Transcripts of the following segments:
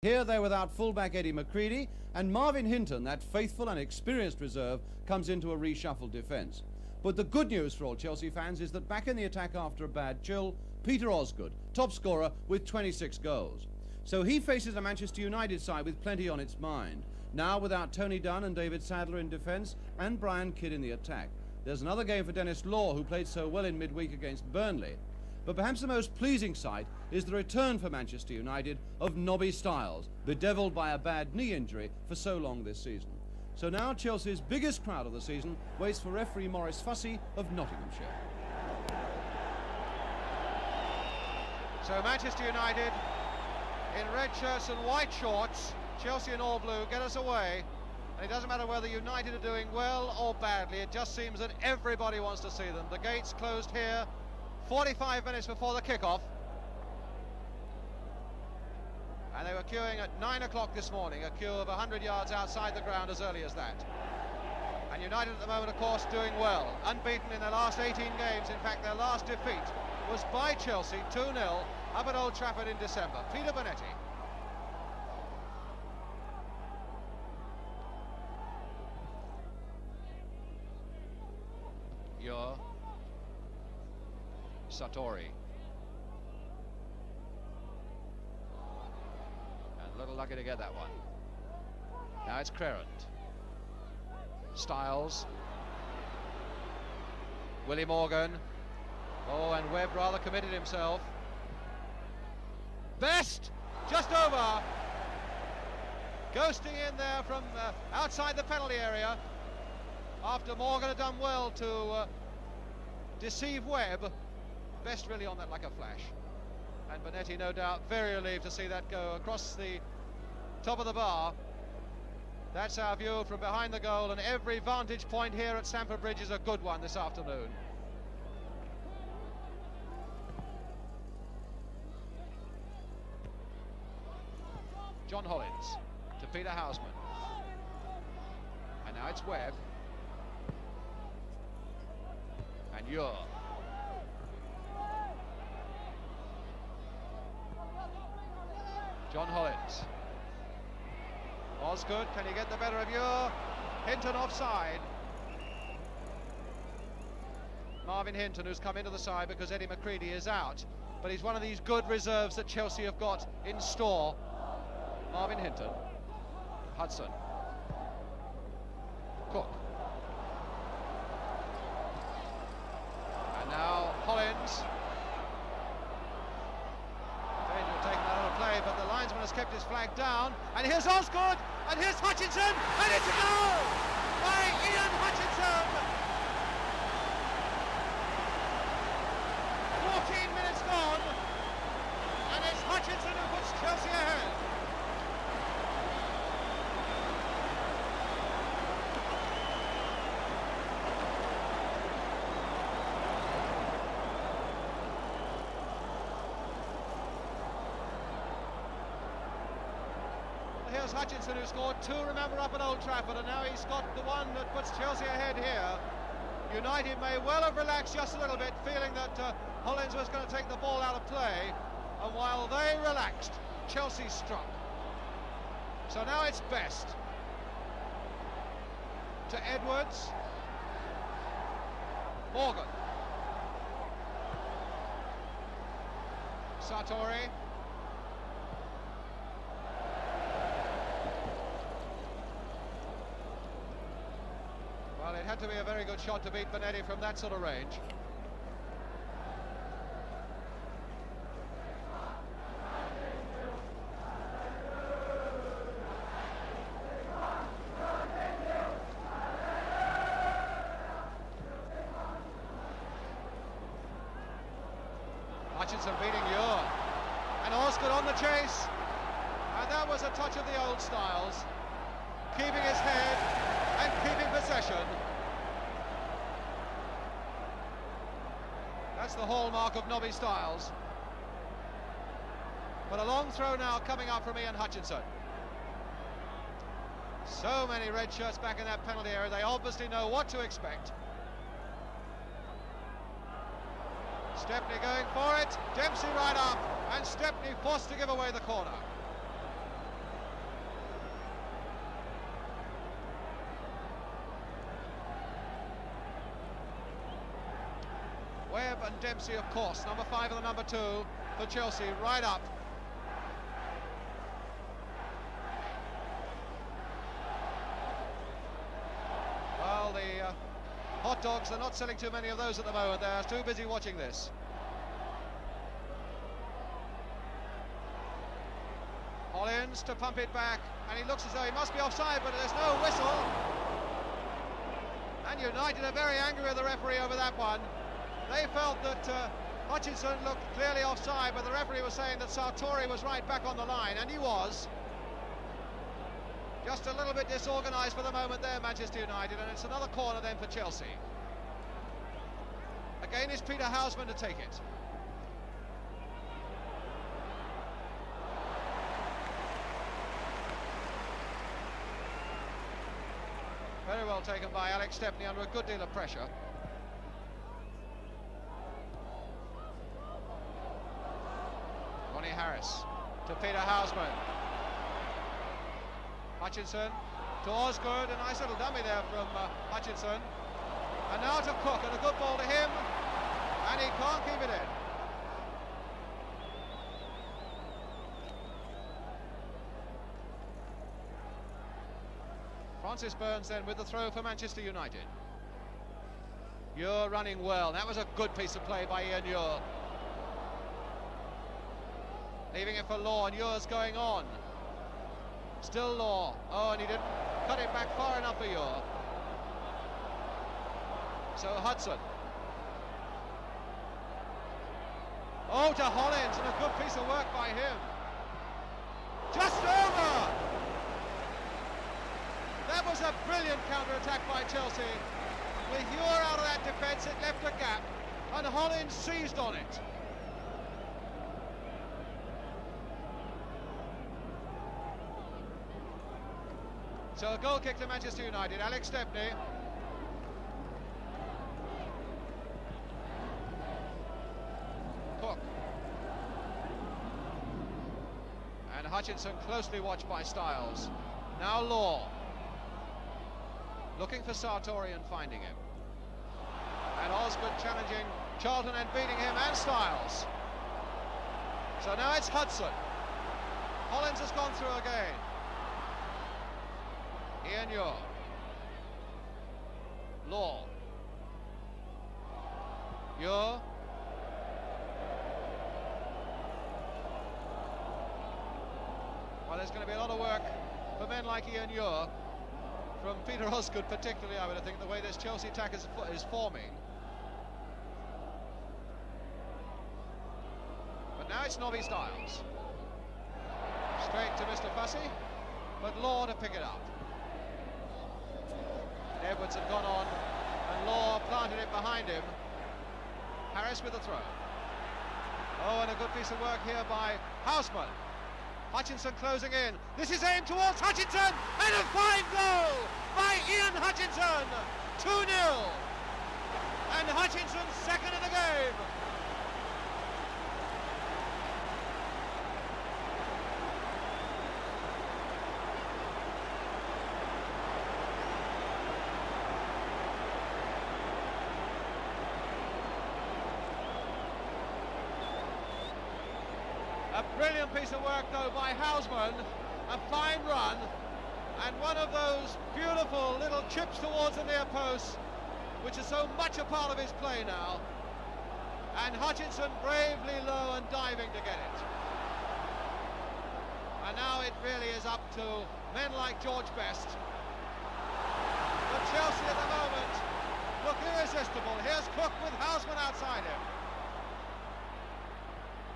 Here they're without fullback Eddie McCreadie, and Marvin Hinton, that faithful and experienced reserve, comes into a reshuffled defence. But the good news for all Chelsea fans is that back in the attack after a bad chill, Peter Osgood, top scorer with 26 goals. So he faces a Manchester United side with plenty on its mind. Now without Tony Dunn and David Sadler in defence and Brian Kidd in the attack. There's another game for Denis Law, who played so well in midweek against Burnley. But perhaps the most pleasing sight is the return for Manchester United of Nobby Stiles, bedevilled by a bad knee injury for so long this season. So now Chelsea's biggest crowd of the season waits for referee Maurice Fussey of Nottinghamshire. So Manchester United in red shirts and white shorts, Chelsea in all blue, get us away. And it doesn't matter whether United are doing well or badly, it just seems that everybody wants to see them. The gates closed here 45 minutes before the kickoff. And they were queuing at 9 o'clock this morning, a queue of 100 yards outside the ground as early as that. And United at the moment, of course, doing well. Unbeaten in their last 18 games. In fact, their last defeat was by Chelsea, 2-0, up at Old Trafford in December. Peter Bonetti. Sartori. And a little lucky to get that one. Now it's Crerand. Stiles. Willie Morgan. Oh, and Webb rather committed himself. Best! Just over. Ghosting in there from outside the penalty area. After Morgan had done well to deceive Webb. Best really on that like a flash. And Bonetti, no doubt, very relieved to see that go across the top of the bar. That's our view from behind the goal, and every vantage point here at Stamford Bridge is a good one this afternoon. John Hollins to Peter Houseman. And now it's Webb. And Ure. John Hollins. Osgood, can he get the better of Ure? Hinton offside. Marvin Hinton, who's come into the side because Eddie McCreadie is out. But he's one of these good reserves that Chelsea have got in store. Marvin Hinton. Hudson. Cook. And now Hollins. But the linesman has kept his flag down, and here's Osgood, and here's Hutchinson, and it's a goal by Ian Hutchinson. 14 minutes gone, and it's Hutchinson who puts Chelsea ahead. Here's Hutchinson, who scored two, remember, up at Old Trafford, and now he's got the one that puts Chelsea ahead here. United may well have relaxed just a little bit, feeling that Hollins was going to take the ball out of play, and while they relaxed, Chelsea struck. So now it's Best to Edwards. Morgan. Sartori. Well, it had to be a very good shot to beat Bonetti from that sort of range. Hutchinson beating Ure. And Osgood on the chase. And that was a touch of the old Stiles. Keeping his head and keeping possession. That's the hallmark of Nobby Stiles. But a long throw now coming up from Ian Hutchinson. So many red shirts back in that penalty area, they obviously know what to expect. Stepney going for it, Dempsey right up, and Stepney forced to give away the corner. Webb and Dempsey, of course. Number 5 and the number 2 for Chelsea, right up. Well, the hot dogs, they're not selling too many of those at the moment. They're too busy watching this. Hollins to pump it back, and he looks as though he must be offside, but there's no whistle. And United are very angry with the referee over that one. They felt that Hutchinson looked clearly offside, but the referee was saying that Sartori was right back on the line, and he was. Just a little bit disorganised for the moment there, Manchester United, and it's another corner then for Chelsea. Again, it's Peter Houseman to take it. Very well taken by Alex Stepney under a good deal of pressure. Ronnie Harris to Peter Houseman. Hutchinson to Osgood, a nice little dummy there from Hutchinson. And now to Cook, and a good ball to him, and he can't keep it in. Francis Burns then with the throw for Manchester United. Ure running well. That was a good piece of play by Ian Ure. Leaving it for Law, and Ure's going on. Still Law. Oh, and he didn't cut it back far enough for Ure. So Hudson. Oh, to Hollins, and a good piece of work by him. Just over! That was a brilliant counter-attack by Chelsea. With Ure out of that defence, it left a gap, and Hollins seized on it. So a goal kick to Manchester United. Alex Stepney. Cook. And Hutchinson closely watched by Styles. Now Law. Looking for Sartori and finding him. And Osgood challenging Charlton and beating him, and Styles. So now it's Hudson. Hollins has gone through again. Ian Ure. Law. Ure. Well, there's going to be a lot of work for men like Ian Ure. From Peter Osgood particularly, I would think, the way this Chelsea attack is forming. But now it's Nobby Styles. Straight to Mr. Fussy, but Law to pick it up. Edwards had gone on, and Law planted it behind him. Harris with the throw. Oh, and a good piece of work here by Houseman. Hutchinson closing in. This is aimed towards Hutchinson, and a fine goal by Ian Hutchinson. 2-0. And Hutchinson's second of the game. A brilliant piece of work, though, by Houseman. A fine run, and one of those beautiful little chips towards the near post, which is so much a part of his play now. And Hutchinson bravely low and diving to get it. And now it really is up to men like George Best. But Chelsea at the moment look irresistible. Here's Cook with Houseman outside him.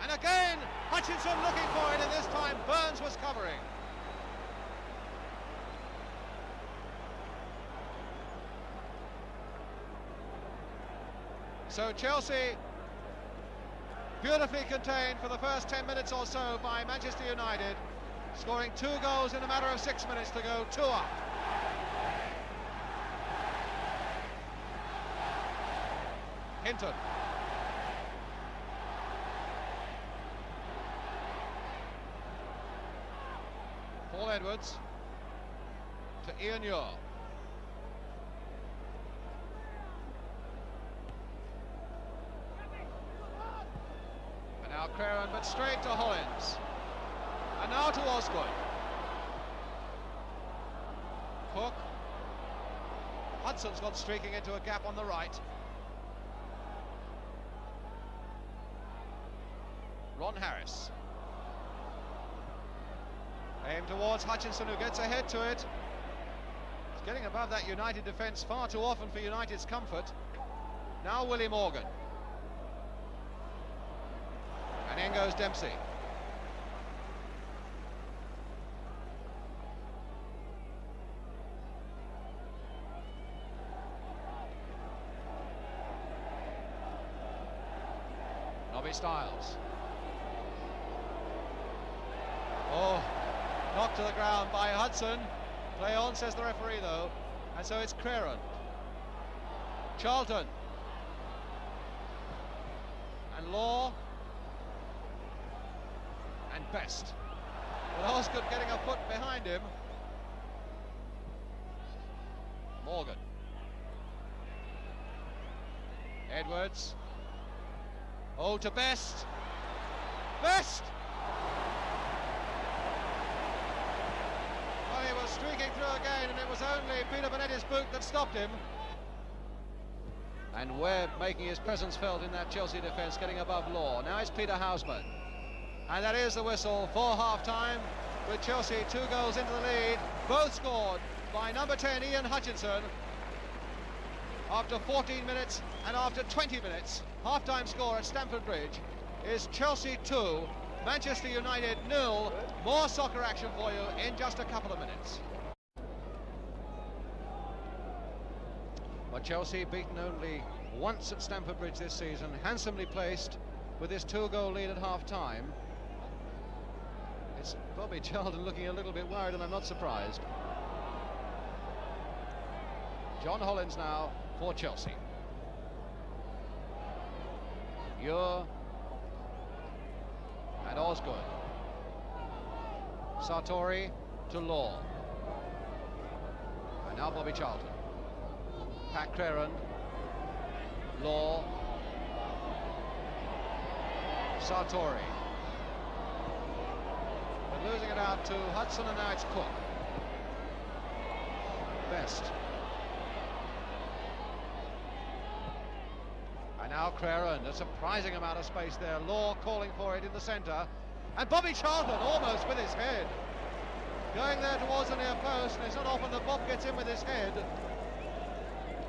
And again, Hutchinson looking for it, and this time Burns was covering. So Chelsea beautifully contained for the first 10 minutes or so by Manchester United, scoring 2 goals in a matter of 6 minutes to go, 2 up. Hinton. Paul Edwards to Ian Ure. Crerand, but straight to Hollins. And now to Osgood. Cook. Hudson's gone streaking into a gap on the right. Ron Harris. Aim towards Hutchinson, who gets ahead to it. He's getting above that United defence far too often for United's comfort. Now Willie Morgan. And in goes Dempsey. Nobby Stiles. Oh, knocked to the ground by Hudson. Play on, says the referee, though. And so it's Crerand. Charlton. And Law. And Best. With Osgood getting a foot behind him. Morgan. Edwards. Oh, to Best. Best! Well, he was streaking through again, and it was only Peter Bonetti's boot that stopped him. And Webb making his presence felt in that Chelsea defence, getting above Law. Now it's Peter Houseman. And that is the whistle for half-time, with Chelsea 2 goals into the lead, both scored by number 10 Ian Hutchinson. After 14 minutes and after 20 minutes, half-time score at Stamford Bridge is Chelsea 2, Manchester United 0. More soccer action for you in just a couple of minutes. But Chelsea beaten only once at Stamford Bridge this season, handsomely placed with this 2-goal lead at half-time. It's Bobby Charlton looking a little bit worried, and I'm not surprised. John Hollins now for Chelsea. Ure and Osgood. Sartori to Law. And now Bobby Charlton. Pat Crerand. Law. Sartori. But losing it out to Hudson, and now it's Cook. Best. And now Crerand, a surprising amount of space there. Law calling for it in the centre. And Bobby Charlton almost with his head. Going there towards the near post, and it's not often that Bob gets in with his head.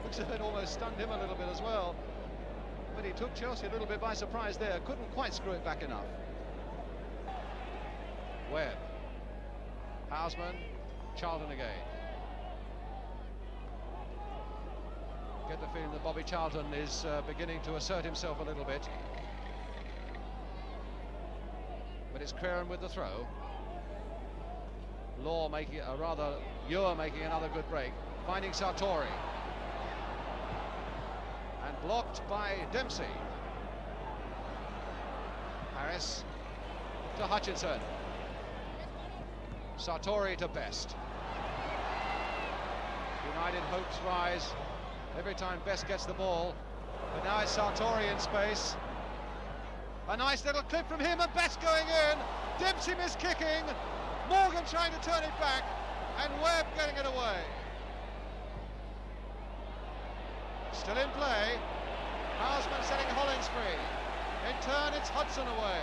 Looks as if it almost stunned him a little bit as well. But he took Chelsea a little bit by surprise there. Couldn't quite screw it back enough. Webb. Houseman. Charlton again. Get the feeling that Bobby Charlton is beginning to assert himself a little bit. But it's Crerand with the throw. Law making Ure making another good break. Finding Sartori. And blocked by Dempsey. Harris to Hutchinson. Sartori to Best. United hopes rise every time Best gets the ball, but now it's Sartori in space. A nice little clip from him, and Best going in. Dempsey miskicking. Morgan trying to turn it back, and Webb getting it away. Still in play. Houseman setting Hollins free. In turn, it's Hudson away.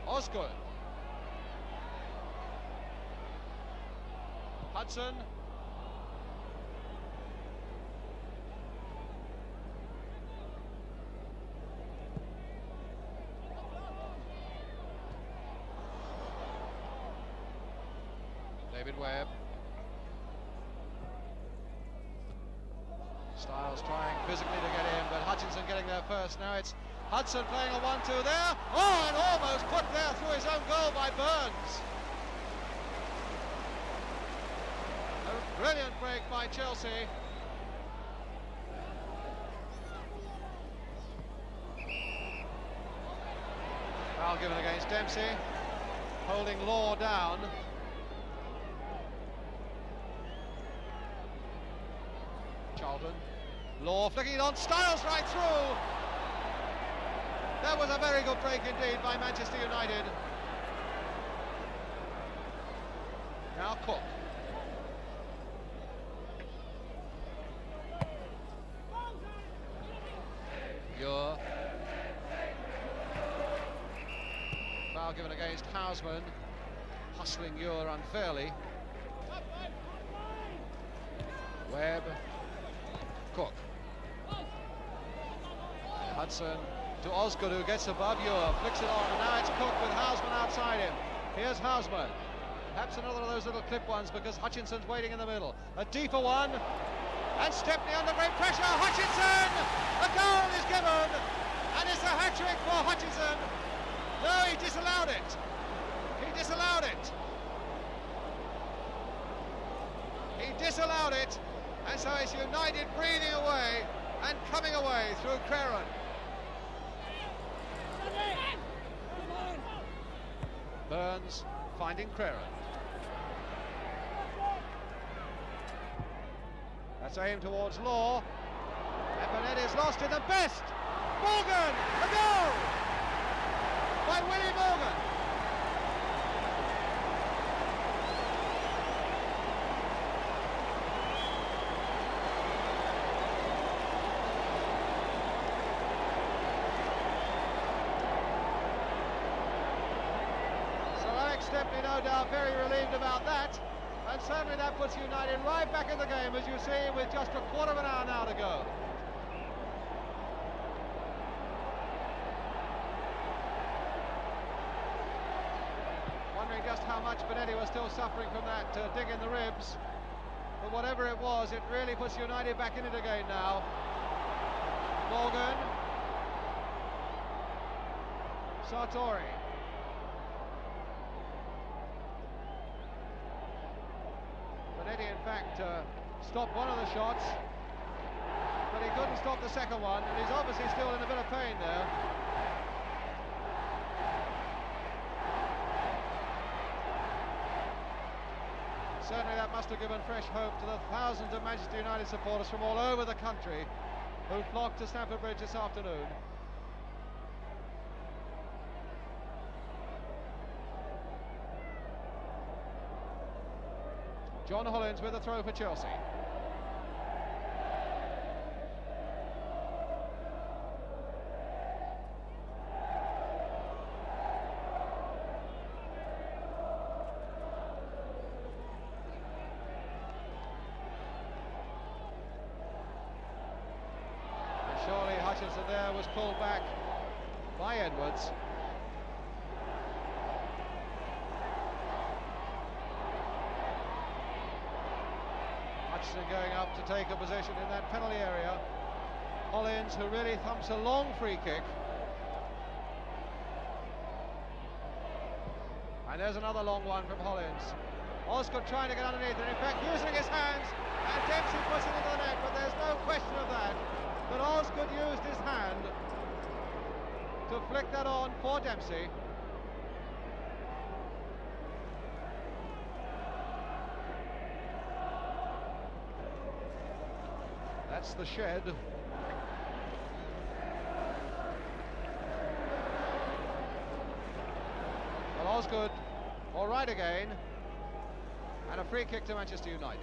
Osgood. Hudson. David Webb. Stiles trying physically to get in, but Hutchinson getting there first. Now it's Hudson playing a 1-2 there. Oh, and almost put there through his own goal by Burns. A brilliant break by Chelsea. Foul given against Dempsey, holding Law down. Charlton. Law flicking it on, Stiles right through. That was a very good break indeed by Manchester United. Now Cook. Ure. Foul given against Houseman. Hustling Ure unfairly. Webb. Cook. Hudson to Osgood, who gets above Ure, flicks it on, and now it's Cook with Houseman outside him. Here's Houseman. Perhaps another of those little clip ones because Hutchinson's waiting in the middle. A deeper one. And Stepney under great pressure. Hutchinson! A goal is given. And it's a hat-trick for Hutchinson. No, he disallowed it. He disallowed it. He disallowed it. And so it's United breathing away and coming away through Crerand. Burns finding Crerand. That's aimed towards Law. And Benetti's lost in the best. Morgan! A goal! By Willie Morgan. So Alex Stepney, no doubt, very relieved about that. And certainly that puts United right back in the game, as you see, with just a quarter of an hour now to go. Wondering just how much Benetti was still suffering from that dig in the ribs. But whatever it was, it really puts United back in it again now. Morgan. Sartori. Benetti, in fact, stopped one of the shots, but he couldn't stop the second one, and he's obviously still in a bit of pain there. Certainly that must have given fresh hope to the thousands of Manchester United supporters from all over the country who flocked to Stamford Bridge this afternoon. John Hollins with a throw for Chelsea. And surely Hutchinson there was pulled back by Edwards. Hutchinson going up to take a position in that penalty area. Hollins, who really thumps a long free kick. And there's another long one from Hollins. Osgood trying to get underneath, and in fact using his hands, and Dempsey puts it into the net, but there's no question of that. But Osgood used his hand to flick that on for Dempsey. That's the shed. Well, Osgood all right again, and a free kick to Manchester United.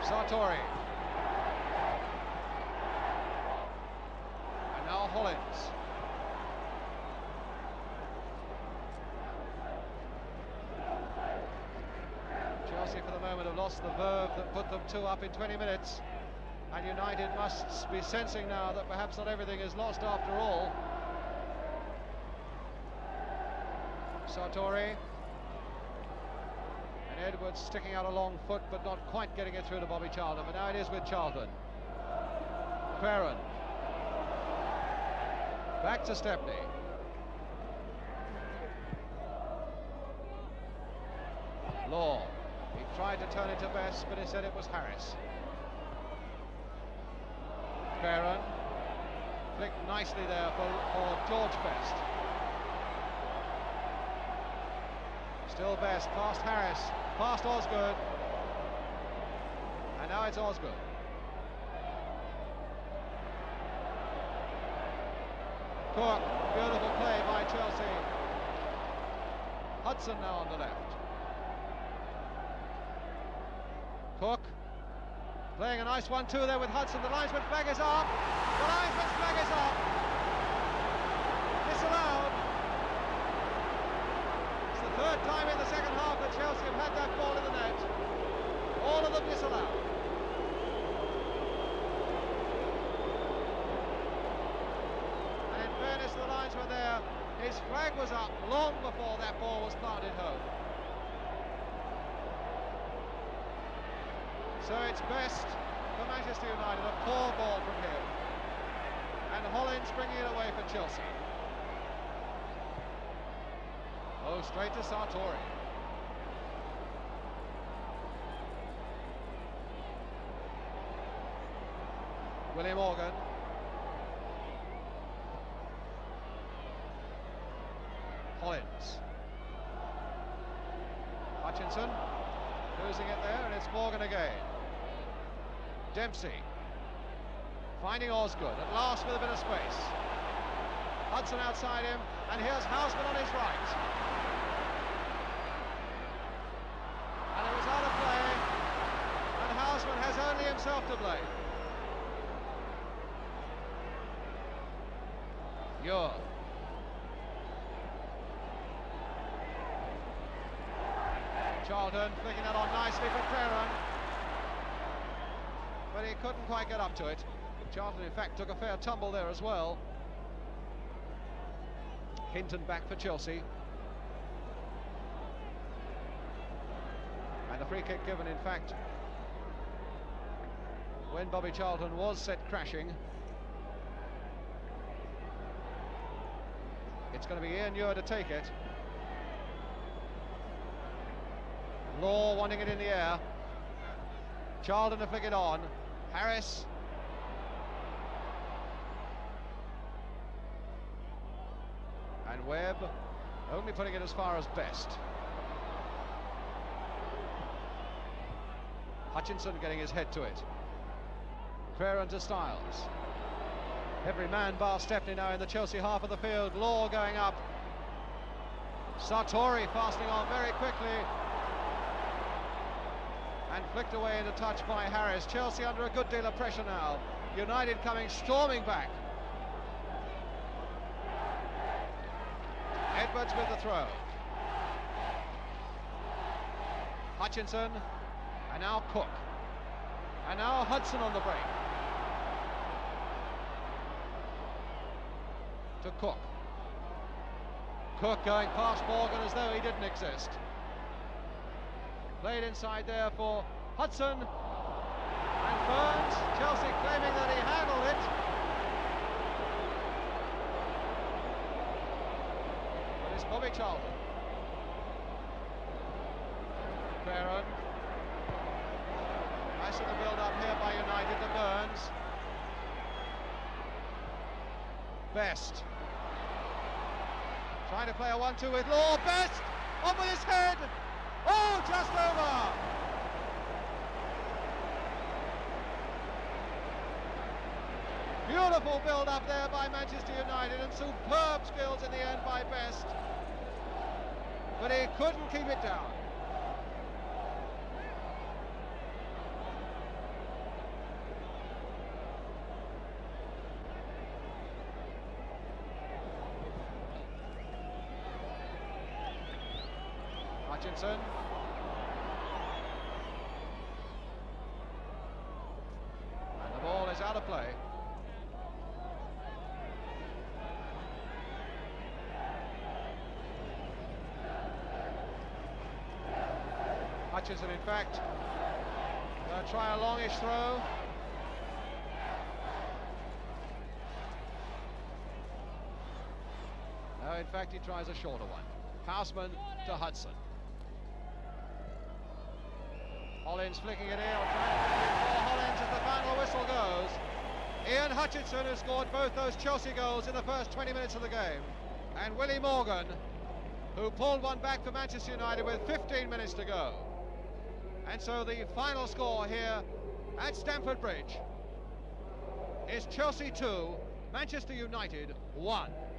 Sartori. And now Hollins. Chelsea for the moment have lost the verve that put them 2 up in 20 minutes, and United must be sensing now that perhaps not everything is lost after all. Sartori, and Edwards sticking out a long foot but not quite getting it through to Bobby Charlton, but now it is with Charlton. Crerand, back to Stepney. Law. He tried to turn it to Best, but instead it was Harris. Crerand flicked nicely there for George Best. Still Best, past Harris, past Osgood, and now it's Osgood. Cook, beautiful play by Chelsea. Hudson now on the left. Cook playing a nice 1-2 there with Hudson. The linesman's flag is up. The linesman's flag is up. Disallowed. It's the third time in the second half that Chelsea have had that ball in the net. All of them disallowed. And in fairness to the linesman there, his flag was up long before that ball was planted home. So it's Best for Manchester United, a poor ball from him. And Hollins bringing it away for Chelsea. Oh, straight to Sartori. Willie Morgan. Hollins. Hutchinson losing it there, and it's Morgan again. Dempsey finding Osgood at last with a bit of space. Hudson outside him, and here's Houseman on his right. And it was out of play, and Houseman has only himself to blame. Ure. Charlton flicking that on nicely for Creran, but he couldn't quite get up to it. Charlton in fact took a fair tumble there as well. Hinton back for Chelsea, and the free kick given in fact when Bobby Charlton was set crashing. It's going to be Ian Ure to take it. Law wanting it in the air. Charlton to flick it on. Harris. And Webb only putting it as far as Best. Hutchinson getting his head to it. Creran to Styles. Every man bar Stepney now in the Chelsea half of the field. Law going up. Sartori fastening on very quickly. And flicked away into touch by Harris. Chelsea under a good deal of pressure now. United coming storming back. Edwards with the throw. Hutchinson, and now Cook. And now Hudson on the break. To Cook. Cook going past Morgan as though he didn't exist. Played inside there for Hudson, and Burns, Chelsea claiming that he handled it. But it's Bobby Charlton. Creran. Nice in the build-up here by United to Burns. Best. Trying to play a 1-2 with Law. Best! Up with his head! Oh, just over! Beautiful build-up there by Manchester United, and superb skills in the end by Best. But he couldn't keep it down. Hutchinson. And the ball is out of play. Hutchinson, in fact, going to try a longish throw. No, in fact, he tries a shorter one. Houseman to Hudson. Hollins flicking it in, or trying to flick it for Hollins as the final whistle goes. Ian Hutchinson, who scored both those Chelsea goals in the first 20 minutes of the game, and Willie Morgan, who pulled one back for Manchester United with 15 minutes to go. And so the final score here at Stamford Bridge is Chelsea 2, Manchester United 1.